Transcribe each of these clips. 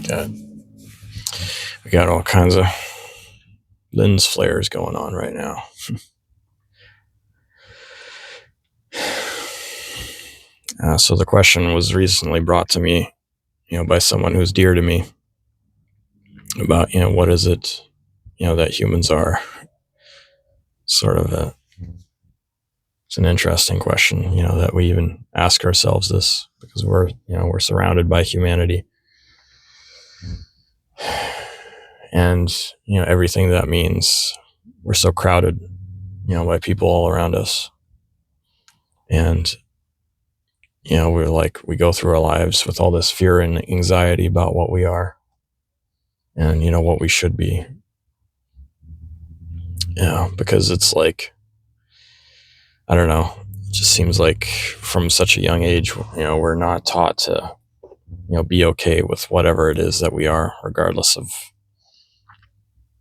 got we got all kinds of lens flares going on right now. So the question was recently brought to me, by someone who's dear to me about, what is it, that humans are. Sort of it's an interesting question, that we even ask ourselves this because we're surrounded by humanity and, everything that means. We're so crowded, by people all around us. And, we go through our lives with all this fear and anxiety about what we are and, what we should be. Because it's like, I don't know, it just seems like from such a young age, we're not taught to, be okay with whatever it is that we are, regardless of,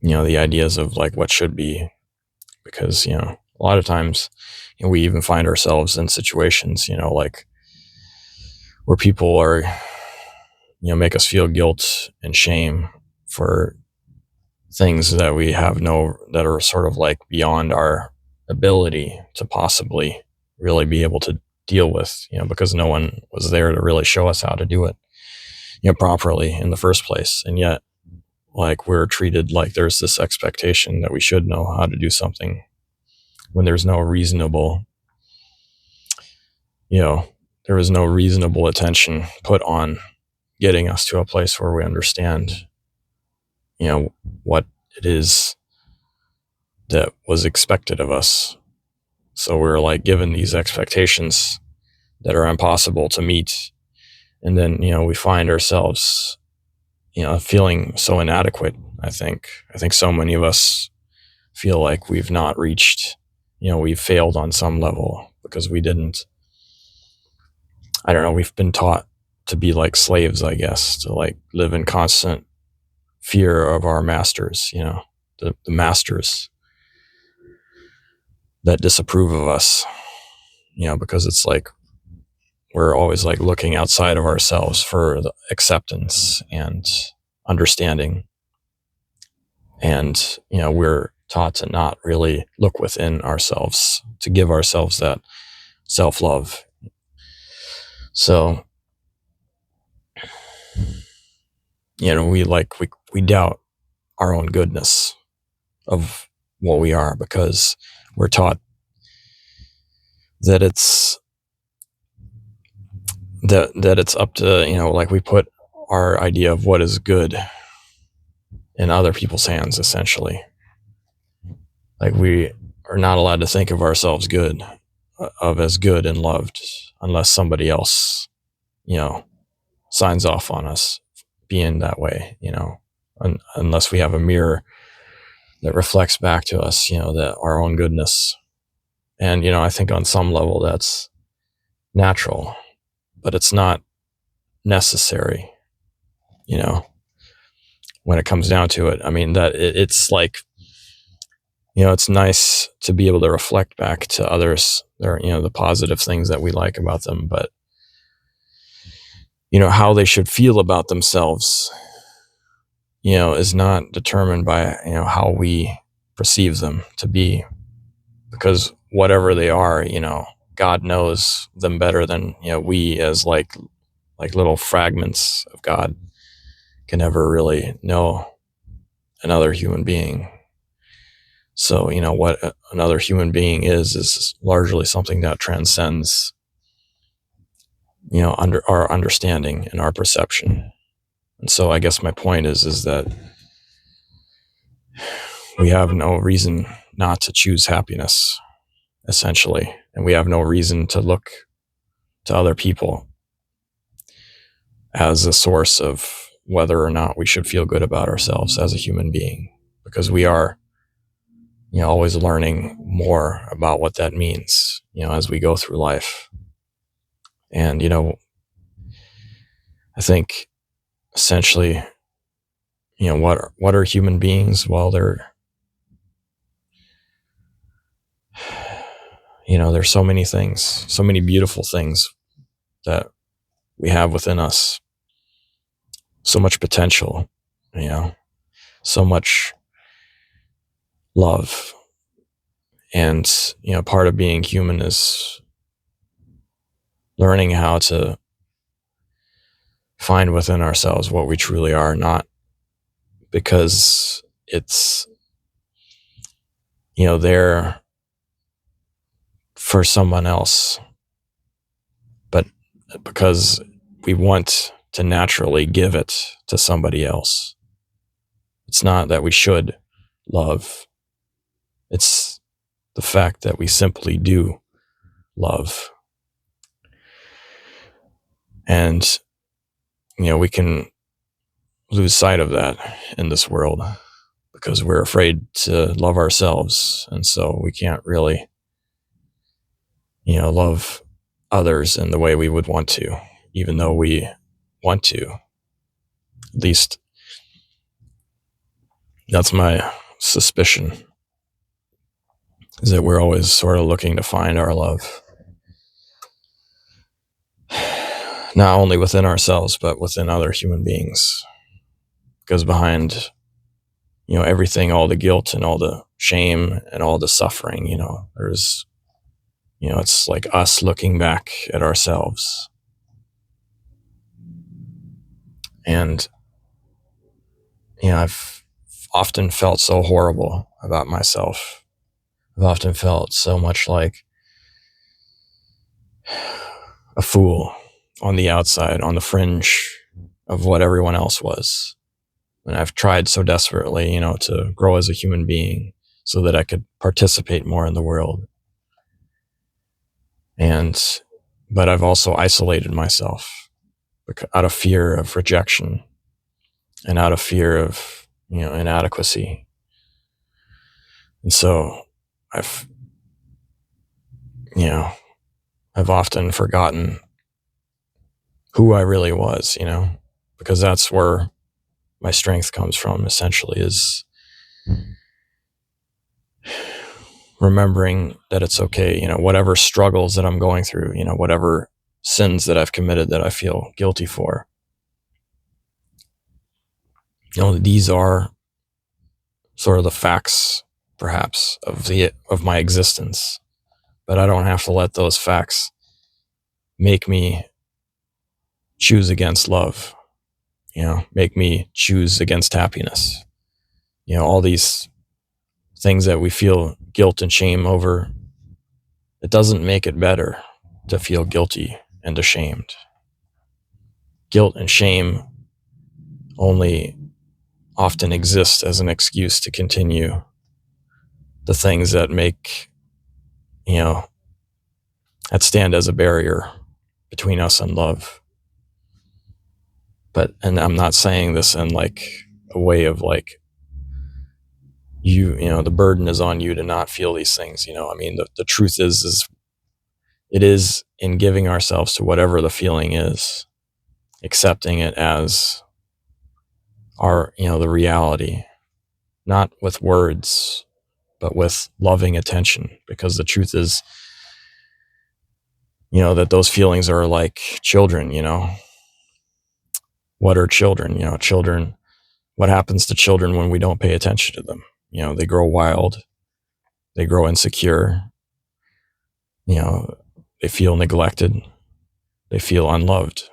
the ideas of like what should be. Because, a lot of times, we even find ourselves in situations, like where people are, make us feel guilt and shame for things that we have that are sort of like beyond our ability to possibly really be able to deal with, because no one was there to really show us how to do it, properly in the first place. And yet, like, we're treated like there's this expectation that we should know how to do something when there's no reasonable, there was no reasonable attention put on getting us to a place where we understand, what it is that was expected of us. So we're like given these expectations that are impossible to meet. And then, we find ourselves, feeling so inadequate. I think so many of us feel like we've not reached, we've failed on some level because we didn't, I don't know, we've been taught to be like slaves, I guess, to like live in constant fear of our masters, the masters that disapprove of us, because it's like we're always like looking outside of ourselves for the acceptance and understanding. And, we're taught to not really look within ourselves, to give ourselves that self-love. So, we doubt our own goodness of what we are because we're taught that it's up to, like we put our idea of what is good in other people's hands, essentially. Like we are not allowed to think of ourselves as good and loved unless somebody else, signs off on us being that way, unless we have a mirror that reflects back to us, that our own goodness. And, I think on some level that's natural, but it's not necessary, when it comes down to it. I mean, it's like, it's nice to be able to reflect back to others, the positive things that we like about them, but, how they should feel about themselves, is not determined by, how we perceive them to be, because whatever they are, God knows them better than, we as like little fragments of God can ever really know another human being. So, what another human being is largely something that transcends, under our understanding and our perception. And so I guess my point is that we have no reason not to choose happiness, essentially. And we have no reason to look to other people as a source of whether or not we should feel good about ourselves as a human being, because we are, always learning more about what that means, as we go through life. And, I think essentially, what are human beings? Well, there's so many things, so many beautiful things that we have within us. so much potential, you know, so much love. And, part of being human is learning how to find within ourselves what we truly are, not because it's, there for someone else, but because we want to naturally give it to somebody else. It's not that we should love, it's the fact that we simply do love. And, we can lose sight of that in this world because we're afraid to love ourselves. And so we can't really, love others in the way we would want to, even though we want to. At least that's my suspicion, is that we're always sort of looking to find our love, not only within ourselves, but within other human beings. Because behind, everything, all the guilt and all the shame and all the suffering, there's, it's like us looking back at ourselves. And, I've often felt so horrible about myself. I've often felt so much like a fool on the outside, on the fringe of what everyone else was. And I've tried so desperately, to grow as a human being so that I could participate more in the world. But I've also isolated myself out of fear of rejection and out of fear of, inadequacy. And so I've often forgotten who I really was, because that's where my strength comes from, essentially, is remembering that it's okay, whatever struggles that I'm going through, whatever sins that I've committed that I feel guilty for. These are sort of the facts, perhaps, of my existence. But I don't have to let those facts make me choose against love, make me choose against happiness. All these things that we feel guilt and shame over, it doesn't make it better to feel guilty and ashamed. Guilt and shame only often exist as an excuse to continue the things that make, that stand as a barrier between us and love. And I'm not saying this in like a way of like, the burden is on you to not feel these things. The truth is it is in giving ourselves to whatever the feeling is, accepting it as our, the reality, not with words, but with loving attention. Because the truth is, that those feelings are like children, What are children? Children, what happens to children when we don't pay attention to them? They grow wild, they grow insecure, they feel neglected, they feel unloved.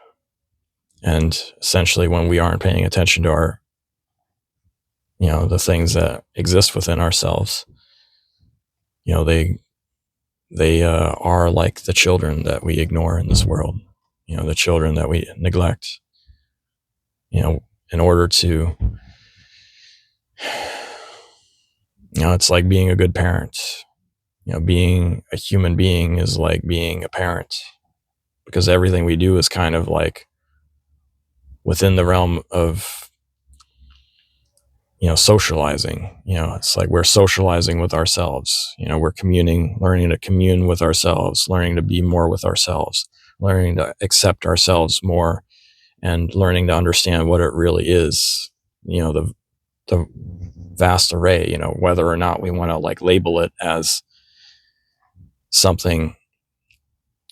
And essentially, when we aren't paying attention to our, the things that exist within ourselves, they are like the children that we ignore in this world, the children that we neglect, in order to, it's like being a good parent. Being a human being is like being a parent, because everything we do is kind of like within the realm of, socializing. It's like we're socializing with ourselves. We're learning to commune with ourselves, learning to be more with ourselves, learning to accept ourselves more, and learning to understand what it really is, the vast array, whether or not we want to like label it as something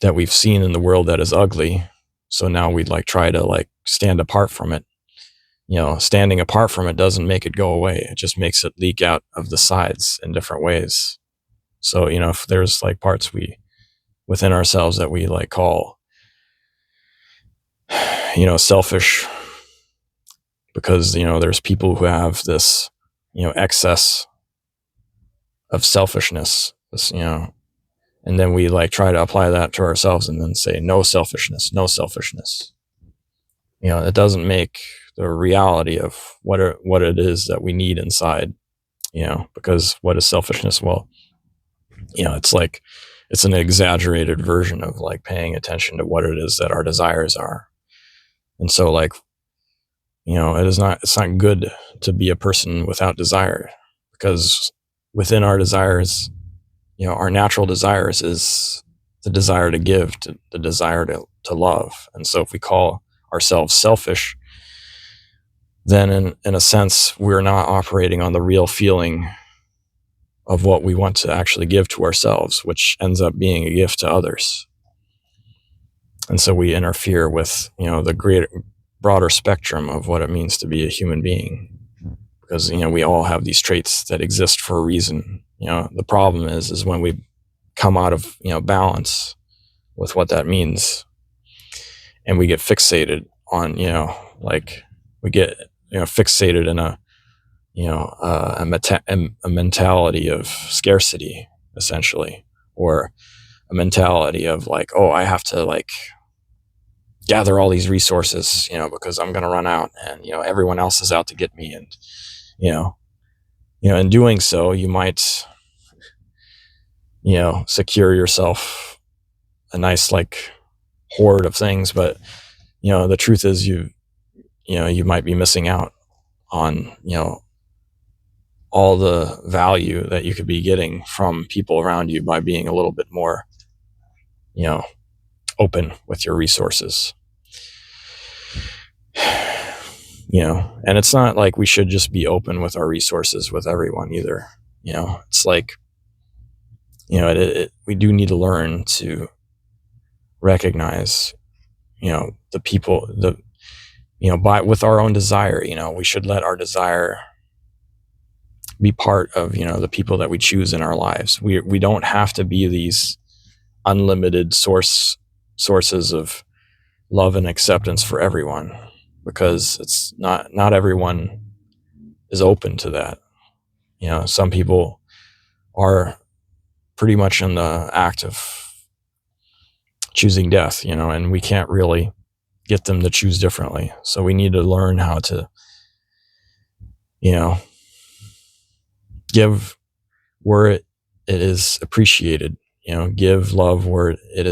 that we've seen in the world that is ugly. So now we'd like try to like stand apart from it standing apart from it doesn't make it go away. It just makes it leak out of the sides in different ways. So, if there's like parts within ourselves that we like call, selfish, because, there's people who have this, excess of selfishness, this, and then we like try to apply that to ourselves and then say, no selfishness, no selfishness. It doesn't make the reality of what it is that we need inside, because what is selfishness? Well, it's an exaggerated version of like paying attention to what it is that our desires are. And so like, it's not good to be a person without desire, because within our desires, our natural desires is the desire to give, the desire to love. And so if we call ourselves selfish, then in a sense, we're not operating on the real feeling of what we want to actually give to ourselves, which ends up being a gift to others. And so we interfere with, the greater, broader spectrum of what it means to be a human being, because, we all have these traits that exist for a reason. The problem is when we come out of, balance with what that means, and we get fixated on, like we get, fixated in a mentality of scarcity, essentially, or a mentality of like, oh, I have to like gather all these resources, because I'm going to run out, and, everyone else is out to get me. And, in doing so, you might, secure yourself a nice like hoard of things. But, the truth is you might be missing out on, all the value that you could be getting from people around you by being a little bit more, open with your resources. And it's not like we should just be open with our resources with everyone either. It's like, we do need to learn to recognize, the people, with our own desire, we should let our desire be part of, the people that we choose in our lives. We don't have to be these unlimited sources of love and acceptance for everyone, because it's not everyone is open to that. Some people are pretty much in the act of choosing death, and we can't really get them to choose differently. So we need to learn how to, give where it is appreciated, give love where it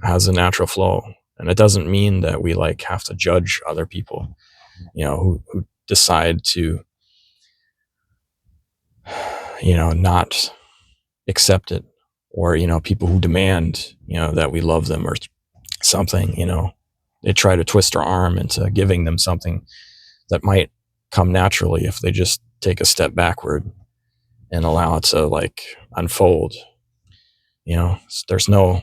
has a natural flow. And it doesn't mean that we like have to judge other people, who decide to, not accept it, or, people who demand, that we love them or something, they try to twist our arm into giving them something that might come naturally if they just take a step backward and allow it to like unfold. There's no,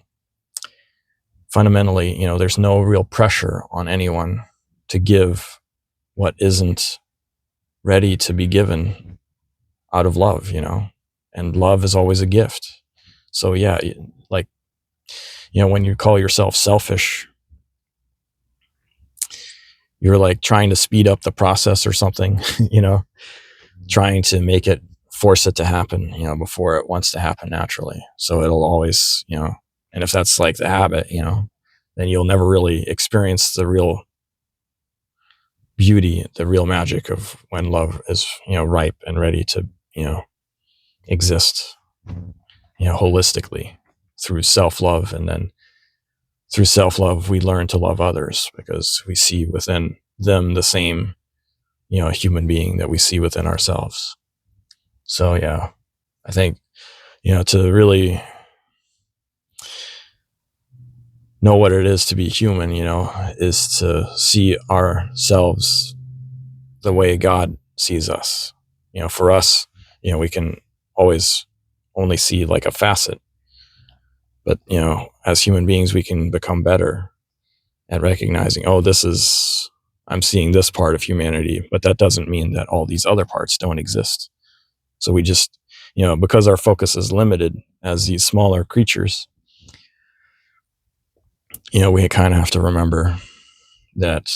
fundamentally, there's no real pressure on anyone to give what isn't ready to be given out of love, and love is always a gift. So yeah, like, when you call yourself selfish, you're like trying to speed up the process or something, trying to force it to happen, before it wants to happen naturally. So it'll always, and if that's like the habit, then you'll never really experience the real beauty, the real magic of when love is, ripe and ready to, exist, holistically through self-love. And then through self-love, we learn to love others because we see within them the same, human being that we see within ourselves. So yeah, I think, to really know what it is to be human, is to see ourselves the way God sees us. For us, we can always only see like a facet, but, as human beings, we can become better at recognizing, oh, this is I'm seeing this part of humanity, but that doesn't mean that all these other parts don't exist. So we just, because our focus is limited as these smaller creatures, we kind of have to remember that,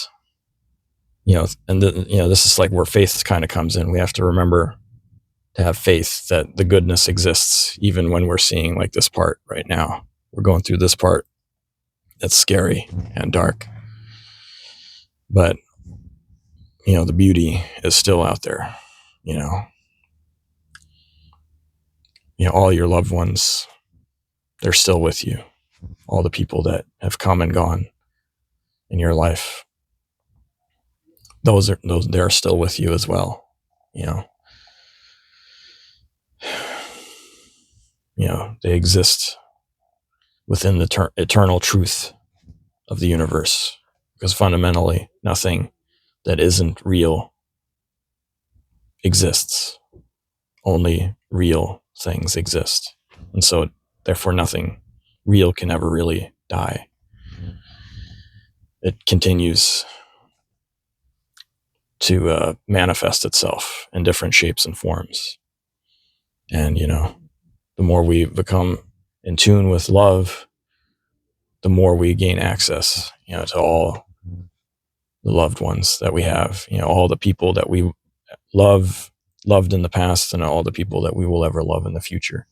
this is like where faith kind of comes in. We have to remember to have faith that the goodness exists, even when we're seeing like this part right now. We're going through this part that's scary and dark, but the beauty is still out there. All your loved ones, they're still with you. All the people that have come and gone in your life, they're still with you as well. They exist within the eternal truth of the universe, because fundamentally nothing that isn't real exists. Only real things exist. And so therefore nothing real can ever really die. It continues to manifest itself in different shapes and forms. And, the more we become in tune with love, the more we gain access, to all the loved ones that we have, all the people that we loved in the past, and all the people that we will ever love in the future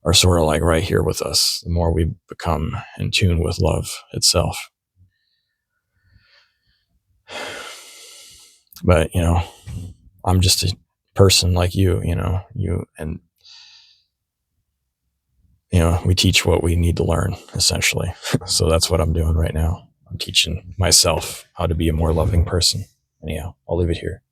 are sort of like right here with us. The more we become in tune with love itself. But, I'm just a person like you, and, we teach what we need to learn, essentially. So that's what I'm doing right now. I'm teaching myself how to be a more loving person. Anyhow, I'll leave it here.